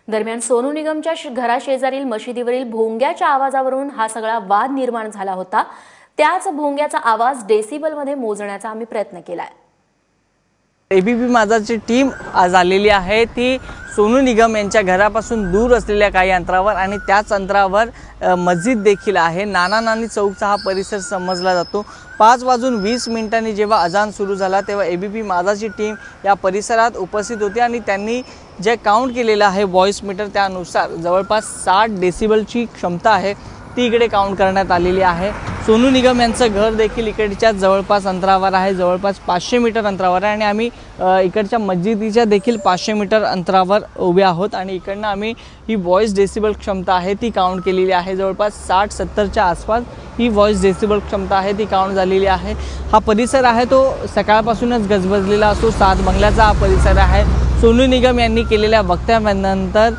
दरम्यान सोनू निगमच्या घराशेजारील मशिदीवरील भोंग्याच्या आवाजावरून हा सगळा वाद निर्माण झाला होता। त्याच भोंग्याचा आवाज डेसिबलमध्ये मोजण्याचा आम्ही प्रयत्न केलाय। एबीपी माझाची टीम आज आलेली आहे ती सोनू निगम यांच्या घरापासून दूर असलेल्या काही अंतरावर आणि त्याच अंतरावर मस्जिद देखील आहे। नाना नानी चौकचा हा परिसर समजला जातो। 5:20 जेव्हा अजान सुरू झाला तेव्हा एबीपी माझाची टीम या परिसरात उपस्थित होती आणि त्यांनी जे काउंट केलेलं आहे व्हॉइस मीटर त्यानुसार जवळपास 60 डेसिबलची क्षमता आहे ती इकडे काउंट करण्यात आलेली आहे। सोनू निगम यांचं घर देखील इकडच्या जवळपास अंतरावर आहे, जवळपास 500 मीटर अंतरावर आहे आणि आम्ही इकडच्या मस्जिदीच्या देखील 500 मीटर अंतरावर उभे आहोत आणि इकडनं आम्ही ही व्हॉइस डेसिबल क्षमता आहे ती काउंट केलेली आहे। जवळपास 60-70च्या आसपास ही व्हॉइस डेसिबल क्षमता आहे ती काउंट झालेली आहे। हा परिसर आहे तो सकाळपासूनच गजबजलेला असतो। 7 बंगल्याचा हा परिसर आहे। सोनू निगम यांनी केलेल्या वक्तव्यानंतर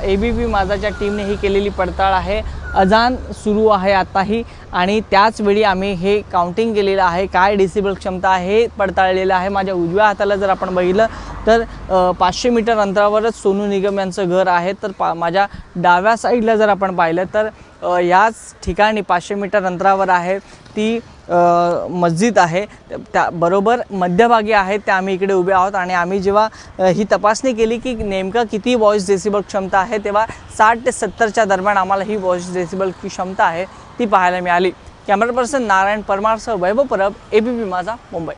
एबीपी माझाच्या टीमने ही केलेली पडताळ आहे। अजान सुरू आहे आताही आणि त्याच वेळी आम्ही हे काउंटिंग केलेलं आहे, काय डेसिबल क्षमता आहे पडताळलेलं आहे। माझ्या उजव्या हाताला जर आपण बघितलं तर 500 मीटर अंतरावरच सोनू निगम यांचं घर आहे। तर माझ्या डाव्या साईडला जर आपण पाहिलं तर याच ठिकाणी 500 मीटर अंतरावर आहे ती मस्जिद आहे। त्या बरोबर मध्यभागी आहे त्या आम्ही इकडे उभे आहोत आणि आम्ही जेव्हा ही तपासणी केली की नेमकं किती व्हॉइस डेसिबल क्षमता आहे तेव्हा 60 ते 70च्या दरम्यान आम्हाला ही व्हॉइस डेसिबल की क्षमता आहे ती पाहायला मिळाली। कॅमेरा पर्सन नारायण परमारसह वैभव परब, एबीपी माझा, मुंबई।